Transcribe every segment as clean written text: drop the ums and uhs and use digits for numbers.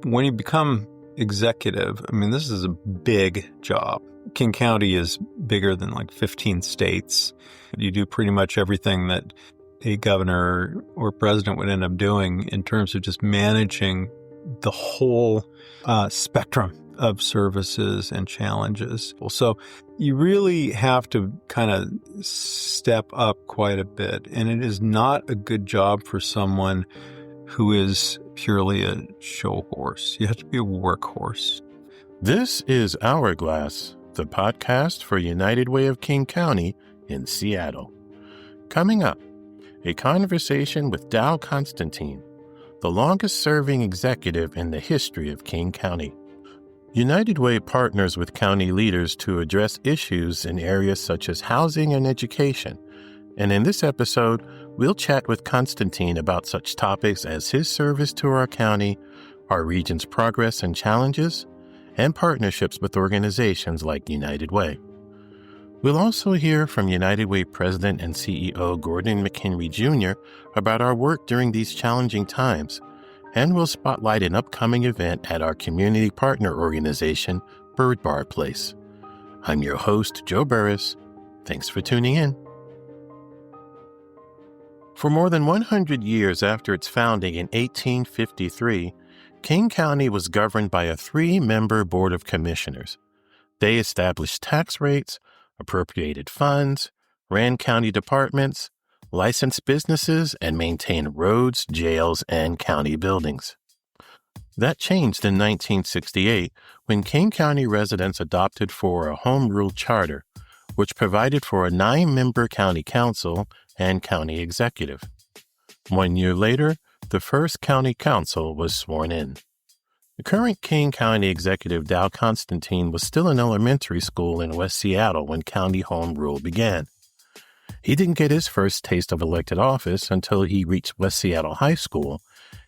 When you become executive, I mean, this is a big job. King County is bigger than like 15 states. You do pretty much everything that a governor or president would end up doing in terms of just managing the whole spectrum of services and challenges. So you really have to kind of step up quite a bit. And it is not a good job for someone who is purely a show horse. You have to be a workhorse. This is Hourglass, the podcast for United Way of King County in Seattle. Coming up, a conversation with Dow Constantine, the longest-serving executive in the history of King County. United Way partners with county leaders to address issues in areas such as housing and education. And in this episode, we'll chat with Constantine about such topics as his service to our county, our region's progress and challenges, and partnerships with organizations like United Way. We'll also hear from United Way President and CEO Gordon McHenry Jr. about our work during these challenging times, and we'll spotlight an upcoming event at our community partner organization, Byrd Barr Place. I'm your host, Joe Burris. Thanks for tuning in. For more than 100 years after its founding in 1853, King County was governed by a 3-member Board of Commissioners. They established tax rates, appropriated funds, ran county departments, licensed businesses, and maintained roads, jails, and county buildings. That changed in 1968 when King County residents adopted for a home rule charter, which provided for a 9-member county council and county executive. 1 year later, the first county council was sworn in. The current King County executive, Dow Constantine, was still in elementary school in West Seattle when county home rule began. He didn't get his first taste of elected office until he reached West Seattle High School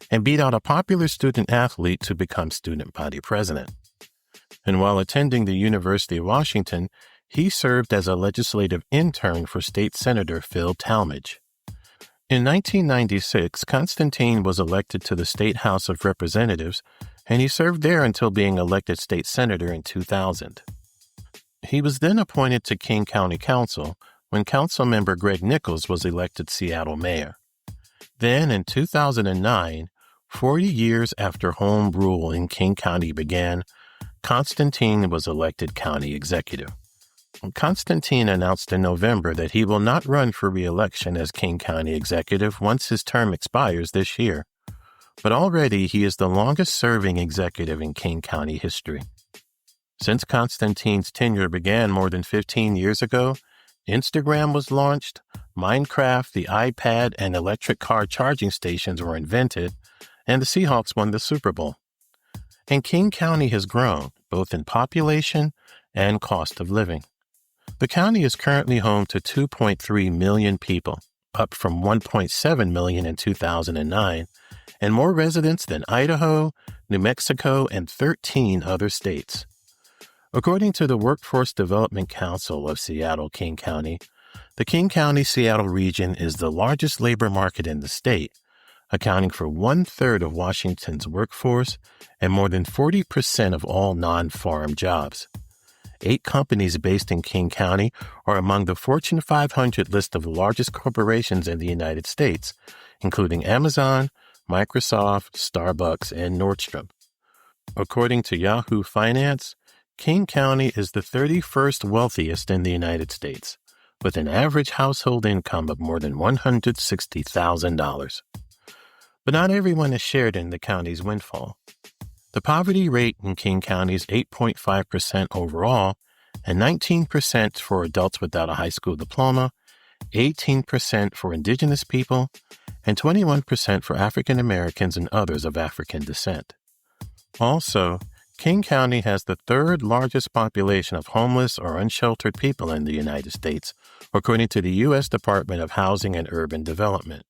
and beat out a popular student athlete to become student body president. And while attending the University of Washington, he served as a legislative intern for State Senator Phil Talmadge. In 1996, Constantine was elected to the State House of Representatives, and he served there until being elected state senator in 2000. He was then appointed to King County Council when Councilmember Greg Nichols was elected Seattle mayor. Then, in 2009, 40 years after home rule in King County began, Constantine was elected county executive. Constantine announced in November that he will not run for re-election as King County executive once his term expires this year. But already he is the longest-serving executive in King County history. Since Constantine's tenure began more than 15 years ago, Instagram was launched, Minecraft, the iPad, and electric car charging stations were invented, and the Seahawks won the Super Bowl. And King County has grown, both in population and cost of living. The county is currently home to 2.3 million people, up from 1.7 million in 2009, and more residents than Idaho, New Mexico, and 13 other states. According to the Workforce Development Council of Seattle-King County, the King County-Seattle region is the largest labor market in the state, accounting for 1/3 of Washington's workforce and more than 40% of all non-farm jobs. 8 companies based in King County are among the Fortune 500 list of the largest corporations in the United States, including Amazon, Microsoft, Starbucks, and Nordstrom. According to Yahoo Finance, King County is the 31st wealthiest in the United States, with an average household income of more than $160,000. But not everyone is shared in the county's windfall. The poverty rate in King County is 8.5% overall, and 19% for adults without a high school diploma, 18% for Indigenous people, and 21% for African Americans and others of African descent. Also, King County has the 3rd largest population of homeless or unsheltered people in the United States, according to the U.S. Department of Housing and Urban Development.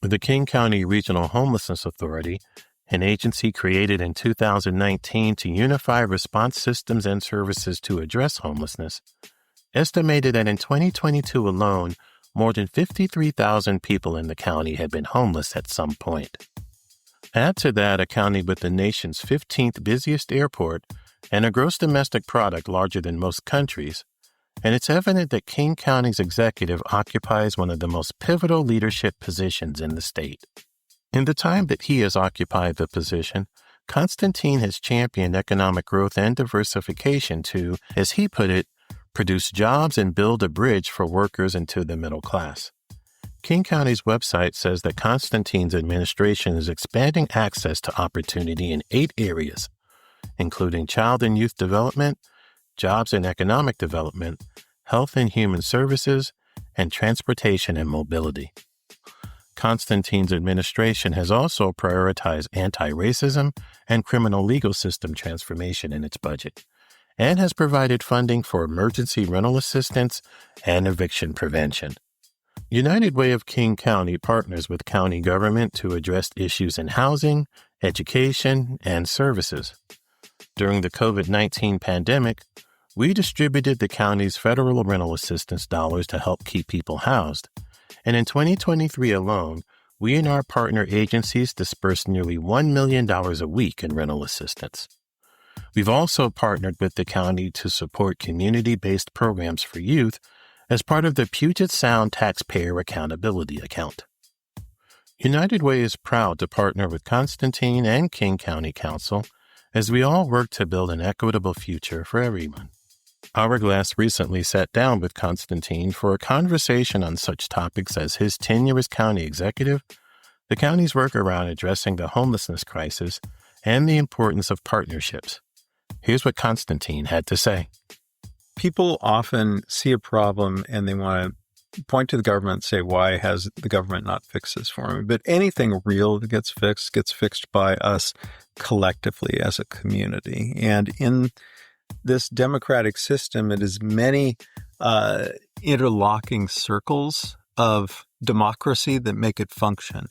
The King County Regional Homelessness Authority, an agency created in 2019 to unify response systems and services to address homelessness, estimated that in 2022 alone, more than 53,000 people in the county had been homeless at some point. Add to that a county with the nation's 15th busiest airport and a gross domestic product larger than most countries, and it's evident that King County's executive occupies one of the most pivotal leadership positions in the state. In the time that he has occupied the position, Constantine has championed economic growth and diversification to, as he put it, produce jobs and build a bridge for workers into the middle class. King County's website says that Constantine's administration is expanding access to opportunity in 8 areas, including child and youth development, jobs and economic development, health and human services, and transportation and mobility. Constantine's administration has also prioritized anti-racism and criminal legal system transformation in its budget, and has provided funding for emergency rental assistance and eviction prevention. United Way of King County partners with county government to address issues in housing, education, and services. During the COVID-19 pandemic, we distributed the county's federal rental assistance dollars to help keep people housed. And in 2023 alone, we and our partner agencies dispersed nearly $1 million a week in rental assistance. We've also partnered with the county to support community-based programs for youth as part of the Puget Sound Taxpayer Accountability Account. United Way is proud to partner with Constantine and King County Council as we all work to build an equitable future for everyone. Hourglass recently sat down with Constantine for a conversation on such topics as his tenure as county executive, the county's work around addressing the homelessness crisis, and the importance of partnerships. Here's what Constantine had to say. People often see a problem and they want to point to the government and say, why has the government not fixed this for me? But anything real that gets fixed by us collectively as a community. And in this democratic system, it is many interlocking circles of democracy that make it function.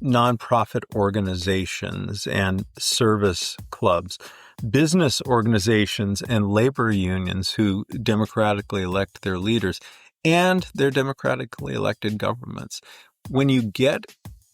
Nonprofit organizations and service clubs, business organizations and labor unions who democratically elect their leaders, and their democratically elected governments. When you get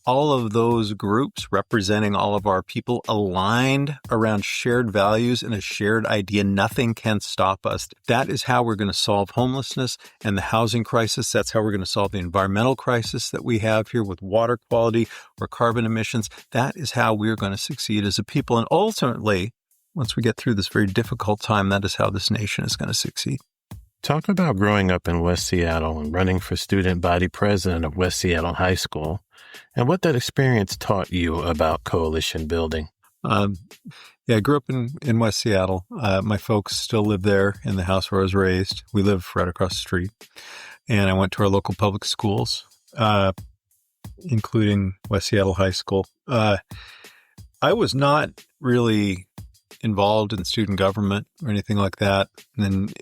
all of those groups representing all of our people aligned around shared values and a shared idea, nothing can stop us. That is how we're going to solve homelessness and the housing crisis. That's how we're going to solve the environmental crisis that we have here with water quality or carbon emissions. That is how we're going to succeed as a people. And ultimately, once we get through this very difficult time, that is how this nation is going to succeed. Talk about growing up in West Seattle and running for student body president of West Seattle High School, and what that experience taught you about coalition building. I grew up in West Seattle. My folks still live there in the house where I was raised. We live right across the street. And I went to our local public schools, including West Seattle High School. I was not really involved in student government or anything like that. And then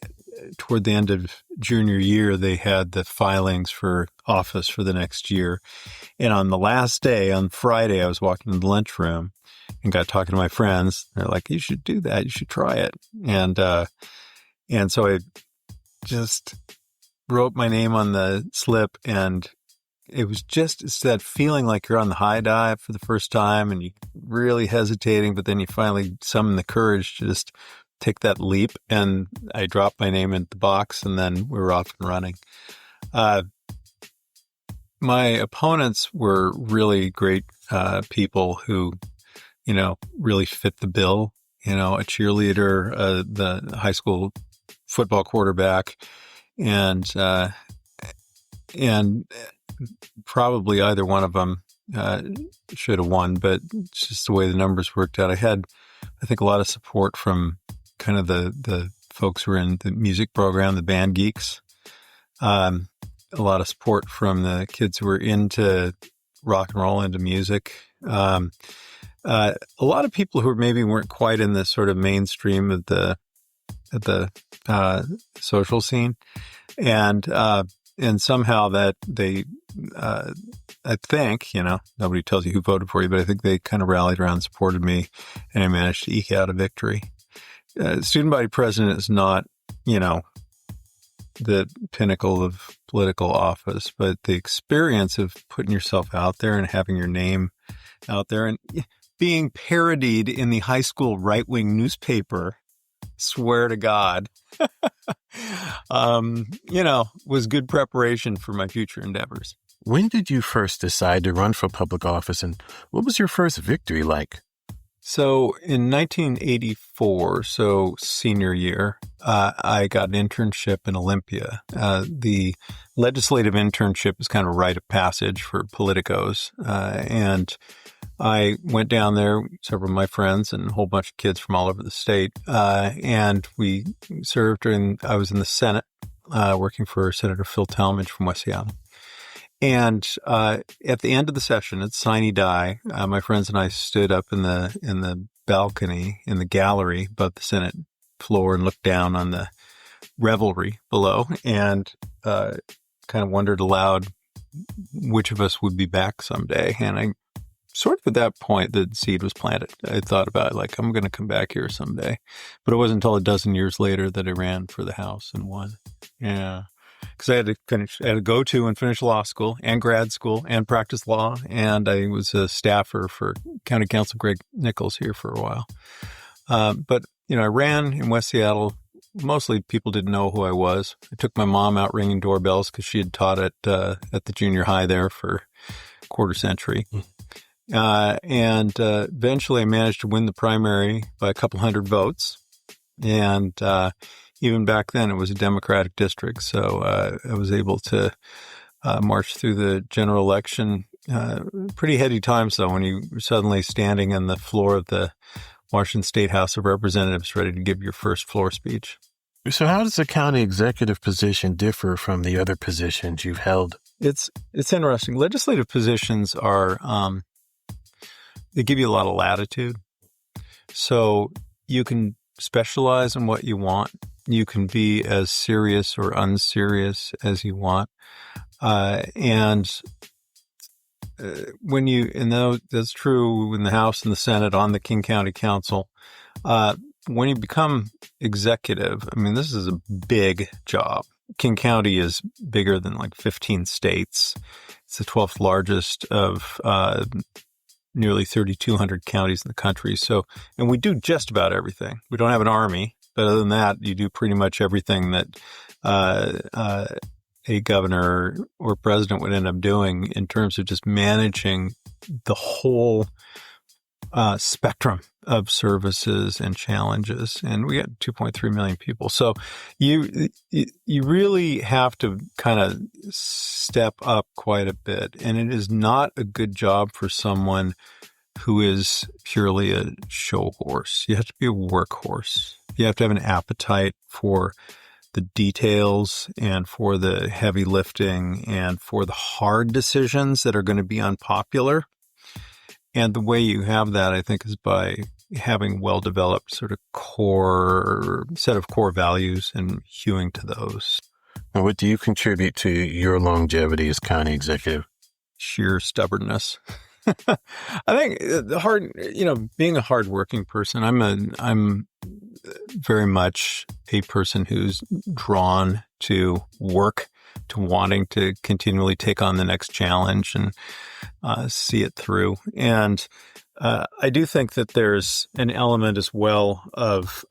toward the end of junior year, they had the filings for office for the next year. And on the last day, on Friday, I was walking in the lunchroom and got talking to my friends. They're like, you should do that. You should try it. And so I just wrote my name on the slip, and it's that feeling like you're on the high dive for the first time and you're really hesitating, but then you finally summon the courage to just take that leap. And I dropped my name in the box, and then we were off and running. My opponents were really great people who, really fit the bill. A cheerleader, the high school football quarterback, and probably either one of them should have won, but it's just the way the numbers worked out. I had, I think, a lot of support from kind of the folks who were in the music program, the band geeks. A lot of support from the kids who were into rock and roll, into music. A lot of people who maybe weren't quite in the sort of mainstream of the social scene, and somehow that they, I think, nobody tells you who voted for you, but I think they kind of rallied around and supported me, and I managed to eke out a victory. Student body president is not, the pinnacle of political office, but the experience of putting yourself out there and having your name out there and being parodied in the high school right-wing newspaper. Swear to God, was good preparation for my future endeavors. When did you first decide to run for public office, and what was your first victory like? So in 1984, so senior year, I got an internship in Olympia. The legislative internship is kind of a rite of passage for politicos. And I went down there, several of my friends and a whole bunch of kids from all over the state. And we served I was in the Senate, working for Senator Phil Talmadge from West Seattle. And at the end of the session, at sine die, my friends and I stood up in the balcony in the gallery above the Senate floor and looked down on the revelry below, and kind of wondered aloud which of us would be back someday. And I sort of at that point the seed was planted. I thought about like I'm going to come back here someday, but it wasn't until a dozen years later that I ran for the House and won. Yeah. Because I had to go to and finish law school and grad school and practice law. And I was a staffer for County Council Greg Nichols here for a while. But I ran in West Seattle. Mostly people didn't know who I was. I took my mom out ringing doorbells because she had taught at the junior high there for a quarter century. And eventually I managed to win the primary by a couple hundred votes. And even back then, it was a Democratic district, so I was able to march through the general election. Pretty heady times, though, when you were suddenly standing on the floor of the Washington State House of Representatives ready to give your first floor speech. So how does the county executive position differ from the other positions you've held? It's interesting. Legislative positions are, they give you a lot of latitude. So you can specialize in what you want. You can be as serious or unserious as you want. That's true in the House and the Senate on the King County Council. When you become executive, this is a big job. King County is bigger than like 15 states. It's the 12th largest of nearly 3,200 counties in the country. So, and we do just about everything. We don't have an army. But other than that, you do pretty much everything that a governor or president would end up doing in terms of just managing the whole spectrum of services and challenges. And we got 2.3 million people. So you really have to kind of step up quite a bit. And it is not a good job for someone who is purely a show horse. You have to be a workhorse. You have to have an appetite for the details and for the heavy lifting and for the hard decisions that are going to be unpopular. And the way you have that, I think, is by having well-developed sort of set of core values and hewing to those. And what do you contribute to your longevity as county executive? Sheer stubbornness. I think being a hardworking person, I'm very much a person who's drawn to work, to wanting to continually take on the next challenge and see it through. And I do think that there's an element as well of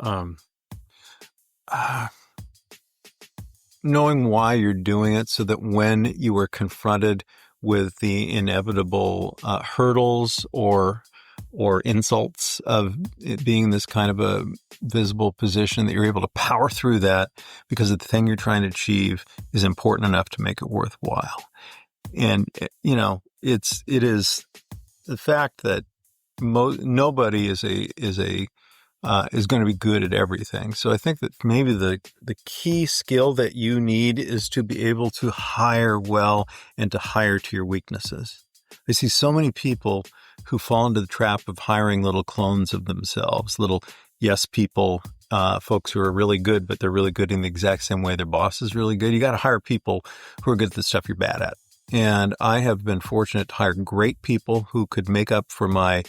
knowing why you're doing it, so that when you are confronted with the inevitable hurdles or insults of it being this kind of a visible position, that you're able to power through that because the thing you're trying to achieve is important enough to make it worthwhile. And it is the fact that nobody is going to be good at everything. So I think that maybe the key skill that you need is to be able to hire well and to hire to your weaknesses. I see so many people who fall into the trap of hiring little clones of themselves, little yes people, folks who are really good, but they're really good in the exact same way their boss is really good. You got to hire people who are good at the stuff you're bad at. And I have been fortunate to hire great people who could make up for my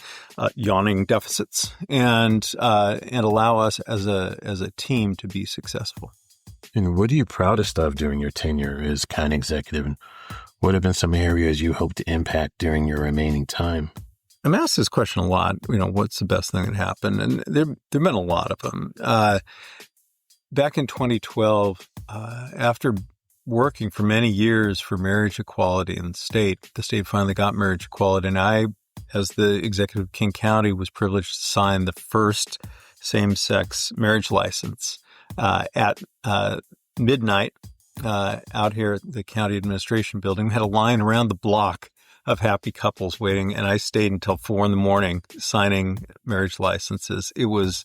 yawning deficits and allow us as a team to be successful. And what are you proudest of during your tenure as county executive? And what have been some areas you hope to impact during your remaining time? I'm asked this question a lot. What's the best thing that happened? And there've been a lot of them. Back in 2012, after working for many years for marriage equality in the state finally got marriage equality. And I, as the executive of King County, was privileged to sign the first same-sex marriage license at midnight out here at the county administration building. We had a line around the block of happy couples waiting, and I stayed until 4 a.m. signing marriage licenses. It was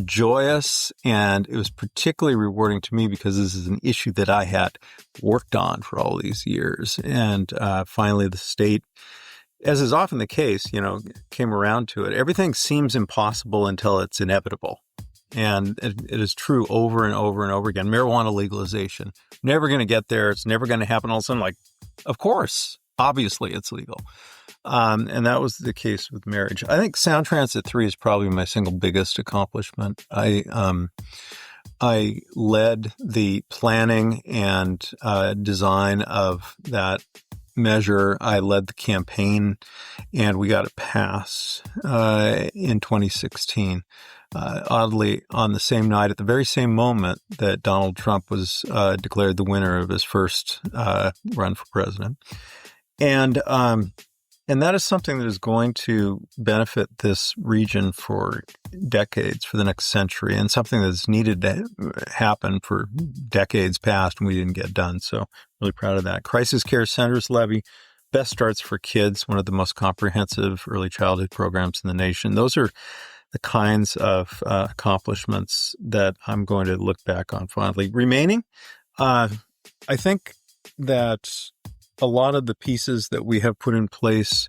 joyous, and it was particularly rewarding to me because this is an issue that I had worked on for all these years. And finally, the state, as is often the case, came around to it. Everything seems impossible until it's inevitable. And it is true over and over and over again. Marijuana legalization, never going to get there. It's never going to happen. All of a sudden, of course, obviously it's legal. And that was the case with marriage. I think Sound Transit 3 is probably my single biggest accomplishment. I led the planning and design of that measure. I led the campaign, and we got it passed in 2016. Oddly, on the same night, at the very same moment that Donald Trump was declared the winner of his first run for president. And that is something that is going to benefit this region for decades, for the next century, and something that's needed to happen for decades past, and we didn't get done. So really proud of that. Crisis Care Centers Levy, Best Starts for Kids, one of the most comprehensive early childhood programs in the nation. Those are the kinds of accomplishments that I'm going to look back on fondly. Remaining, I think that a lot of the pieces that we have put in place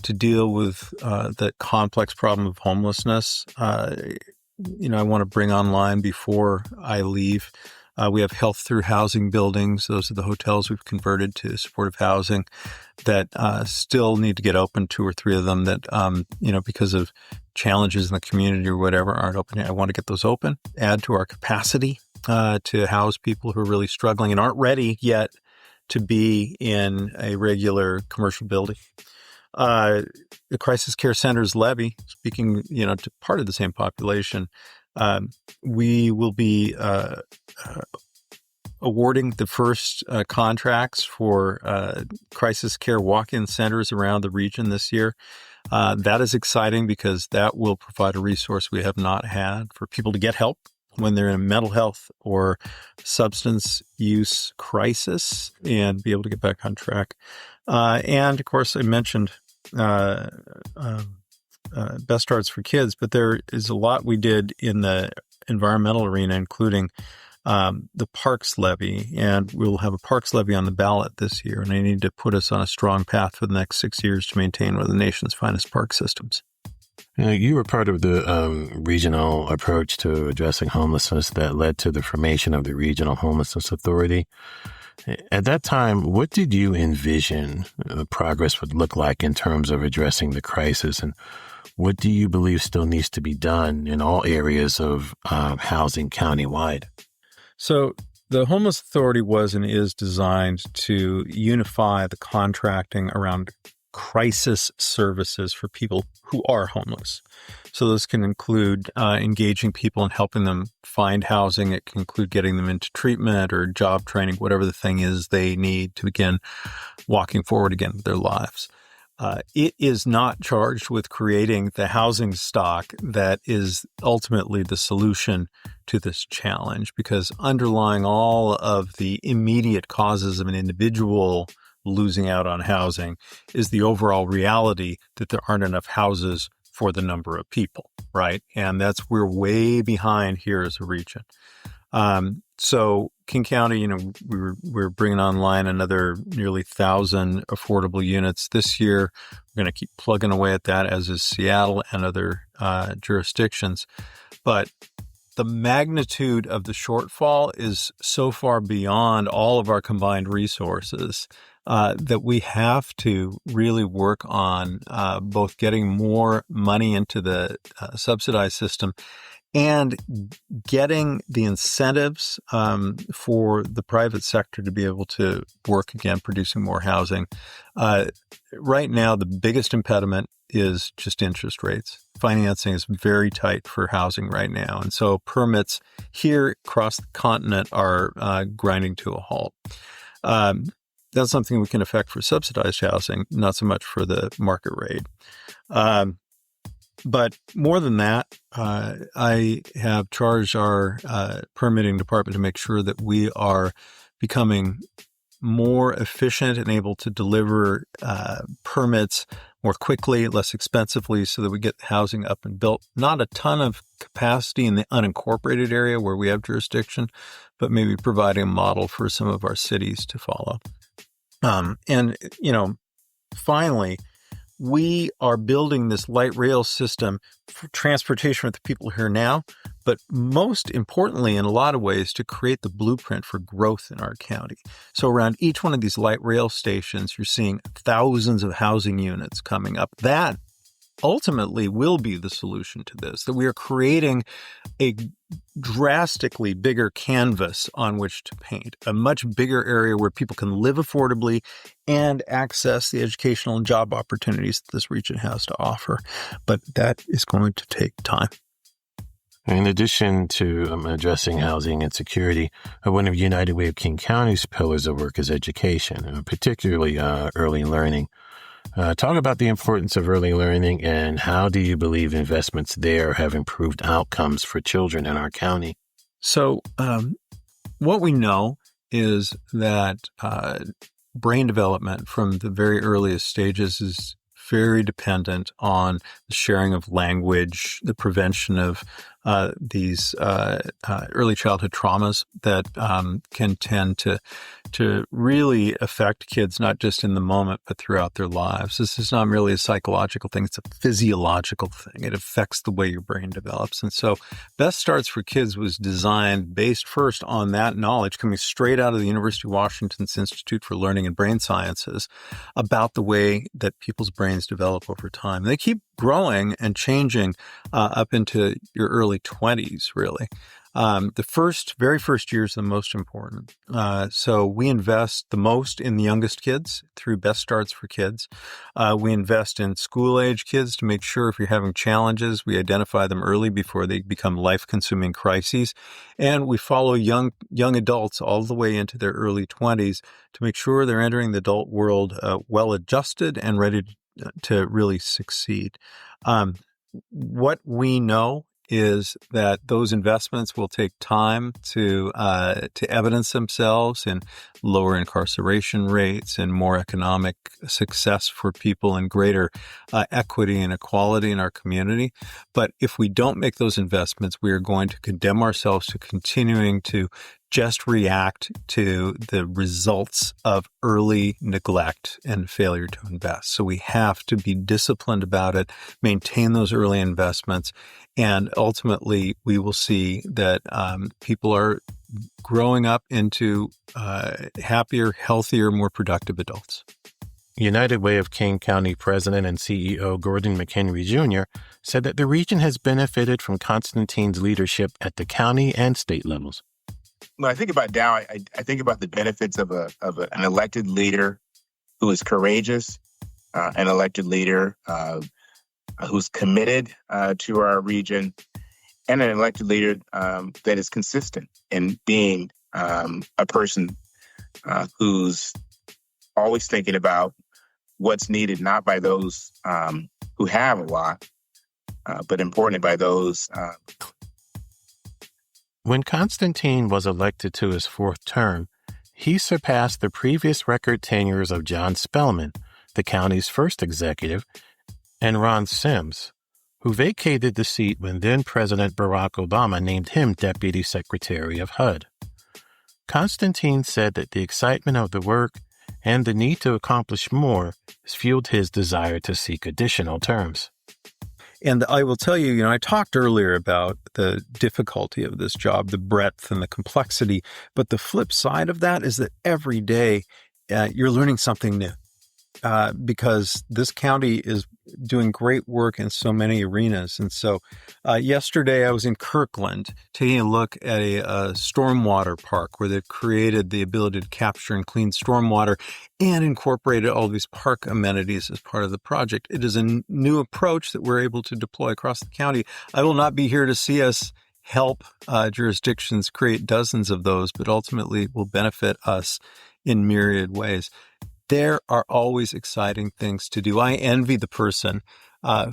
to deal with the complex problem of homelessness, I want to bring online before I leave. We have health through housing buildings. Those are the hotels we've converted to supportive housing that still need to get open, 2 or 3 of them that, because of challenges in the community or whatever, aren't open yet. I want to get those open, add to our capacity to house people who are really struggling and aren't ready yet to be in a regular commercial building. The Crisis Care Centers Levy, speaking, to part of the same population, we will be awarding the first contracts for crisis care walk-in centers around the region this year. That is exciting because that will provide a resource we have not had for people to get help when they're in a mental health or substance use crisis and be able to get back on track. And of course, I mentioned Best Starts for Kids, but there is a lot we did in the environmental arena, including the Parks Levy, and we'll have a Parks Levy on the ballot this year, and I need to put us on a strong path for the next 6 years to maintain one of the nation's finest park systems. You were part of the regional approach to addressing homelessness that led to the formation of the Regional Homelessness Authority. At that time, what did you envision progress would look like in terms of addressing the crisis? And what do you believe still needs to be done in all areas of housing countywide? So the Homeless Authority was and is designed to unify the contracting around crisis services for people who are homeless. So this can include engaging people and helping them find housing. It can include getting them into treatment or job training, whatever the thing is they need to begin walking forward again with their lives. It is not charged with creating the housing stock that is ultimately the solution to this challenge, because underlying all of the immediate causes of an individual losing out on housing is the overall reality that there aren't enough houses for the number of people, right? And we're way behind here as a region. So King County, we're bringing online another nearly 1,000 affordable units this year. We're going to keep plugging away at that, as is Seattle and other jurisdictions. But the magnitude of the shortfall is so far beyond all of our combined resources that we have to really work on both getting more money into the subsidized system and getting the incentives for the private sector to be able to work again, producing more housing. Right now, the biggest impediment is just interest rates. Financing is very tight for housing right now. And so permits here across the continent are grinding to a halt. That's something we can affect for subsidized housing, not so much for the market rate. But more than that, I have charged our permitting department to make sure that we are becoming more efficient and able to deliver permits more quickly, less expensively, so that we get housing up and built. Not a ton of capacity in the unincorporated area where we have jurisdiction, but maybe providing a model for some of our cities to follow. Finally, we are building this light rail system for transportation for the people here now, but most importantly, in a lot of ways, to create the blueprint for growth in our county. So around each one of these light rail stations, you're seeing thousands of housing units coming up. That ultimately will be the solution to this, that we are creating a drastically bigger canvas on which to paint, a much bigger area where people can live affordably and access the educational and job opportunities that this region has to offer. But that is going to take time. In addition to addressing housing and security, one of United Way of King County's pillars of work is education, particularly early learning. Talk about the importance of early learning and how do you believe investments there have improved outcomes for children in our county? So what we know is that brain development from the very earliest stages is very dependent on the sharing of language, the prevention of these early childhood traumas that can tend to really affect kids, not just in the moment, but throughout their lives. This is not merely a psychological thing. It's a physiological thing. It affects the way your brain develops. And so Best Starts for Kids was designed based first on that knowledge coming straight out of the University of Washington's Institute for Learning and Brain Sciences about the way that people's brains develop over time. They keep growing and changing up into your early 20s, really. The very first year is the most important. So we invest the most in the youngest kids through Best Starts for Kids. We invest in school-age kids to make sure if you're having challenges, we identify them early before they become life-consuming crises. And we follow young adults all the way into their early 20s to make sure they're entering the adult world well-adjusted and ready to really succeed. What we know is that those investments will take time to evidence themselves in lower incarceration rates and more economic success for people and greater equity and equality in our community. But if we don't make those investments, we are going to condemn ourselves to continuing to just react to the results of early neglect and failure to invest. So we have to be disciplined about it, maintain those early investments, and ultimately we will see that people are growing up into happier, healthier, more productive adults. United Way of King County President and CEO Gordon McHenry Jr. said that the region has benefited from Constantine's leadership at the county and state levels. When I think about Dow, I think about the benefits of an elected leader who is courageous, an elected leader who's committed to our region, and an elected leader that is consistent in being a person who's always thinking about what's needed, not by those who have a lot, but importantly by those. When Constantine was elected to his fourth term, he surpassed the previous record tenures of John Spellman, the county's first executive, and Ron Sims, who vacated the seat when then-President Barack Obama named him Deputy Secretary of HUD. Constantine said that the excitement of the work and the need to accomplish more has fueled his desire to seek additional terms. And I will tell you, I talked earlier about the difficulty of this job, the breadth and the complexity. But the flip side of that is that every day you're learning something new. because this county is doing great work in so many arenas. And so yesterday I was in Kirkland taking a look at a stormwater park where they've created the ability to capture and clean stormwater and incorporated all these park amenities as part of the project. It is a new approach that we're able to deploy across the county. I will not be here to see us help jurisdictions create dozens of those, but ultimately will benefit us in myriad ways. There are always exciting things to do. I envy the person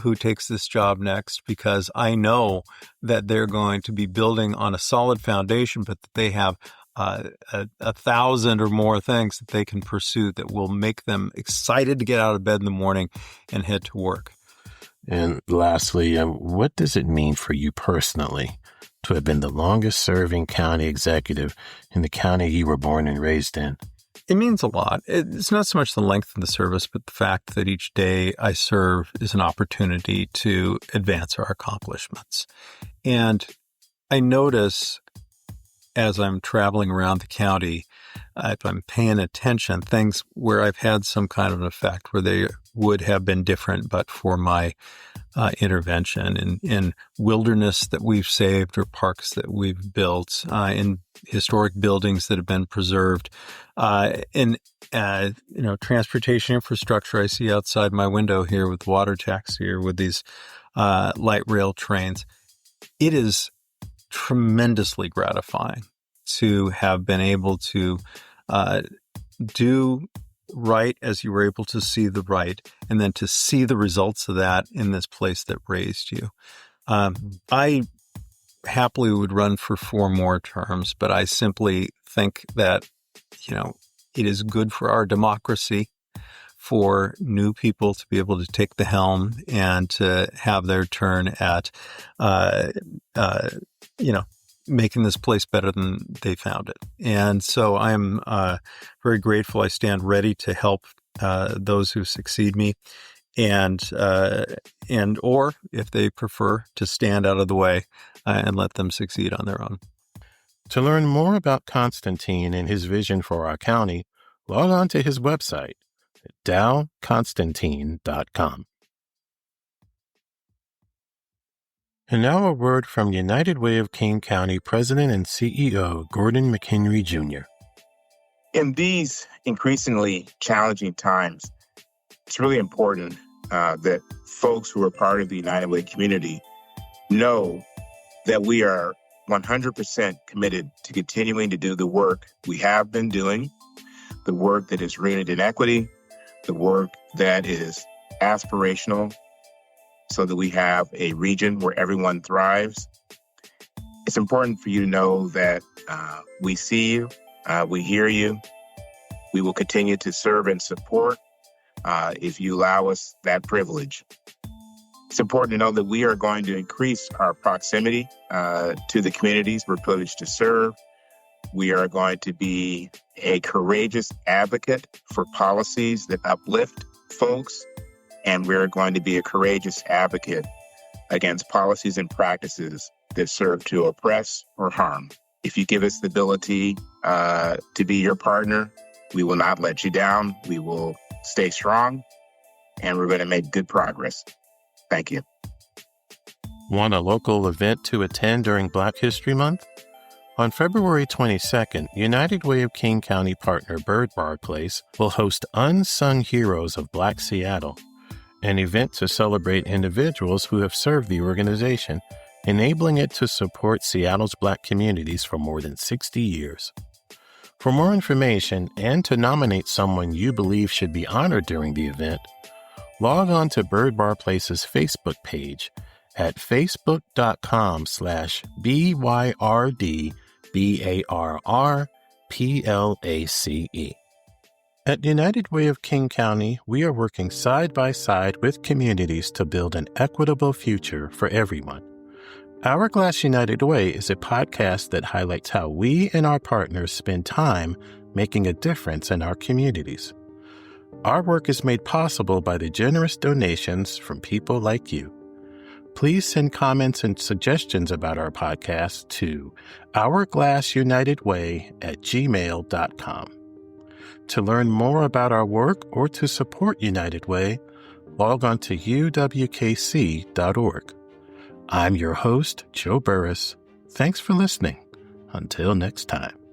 who takes this job next, because I know that they're going to be building on a solid foundation, but that they have 1,000 or more things that they can pursue that will make them excited to get out of bed in the morning and head to work. And lastly, what does it mean for you personally to have been the longest serving county executive in the county you were born and raised in? It means a lot. It's not so much the length of the service, but the fact that each day I serve is an opportunity to advance our accomplishments. And I notice as I'm traveling around the county, if I'm paying attention, things where I've had some kind of an effect where they would have been different but for my intervention in wilderness that we've saved, or parks that we've built, in historic buildings that have been preserved, in transportation infrastructure I see outside my window here with water taxi or with these light rail trains. It is tremendously gratifying to have been able to do right as you were able to see the right, and then to see the results of that in this place that raised you. I happily would run for 4 more terms, but I simply think that, it is good for our democracy for new people to be able to take the helm and to have their turn at, making this place better than they found it. And so I'm very grateful. I stand ready to help those who succeed me, and or if they prefer to stand out of the way and let them succeed on their own. To learn more about Constantine and his vision for our county, log on to his website at dowconstantine.com. And now a word from United Way of King County President and CEO Gordon McHenry Jr. In these increasingly challenging times, it's really important that folks who are part of the United Way community know that we are 100% committed to continuing to do the work we have been doing, the work that is rooted in equity, the work that is aspirational, so that we have a region where everyone thrives. It's important for you to know that we see you, we hear you. We will continue to serve and support if you allow us that privilege. It's important to know that we are going to increase our proximity to the communities we're privileged to serve. We are going to be a courageous advocate for policies that uplift folks, and we're going to be a courageous advocate against policies and practices that serve to oppress or harm. If you give us the ability to be your partner, we will not let you down. We will stay strong, and we're going to make good progress. Thank you. Want a local event to attend during Black History Month? On February 22nd, United Way of King County partner Byrd Barr Place will host Unsung Heroes of Black Seattle, an event to celebrate individuals who have served the organization, enabling it to support Seattle's Black communities for more than 60 years. For more information and to nominate someone you believe should be honored during the event, log on to Byrd Barr Place's Facebook page at facebook.com/BYRDBARRPLACE. At United Way of King County, we are working side by side with communities to build an equitable future for everyone. Hourglass United Way is a podcast that highlights how we and our partners spend time making a difference in our communities. Our work is made possible by the generous donations from people like you. Please send comments and suggestions about our podcast to hourglassunitedway@gmail.com. To learn more about our work or to support United Way, log on to uwkc.org. I'm your host, Joe Burris. Thanks for listening. Until next time.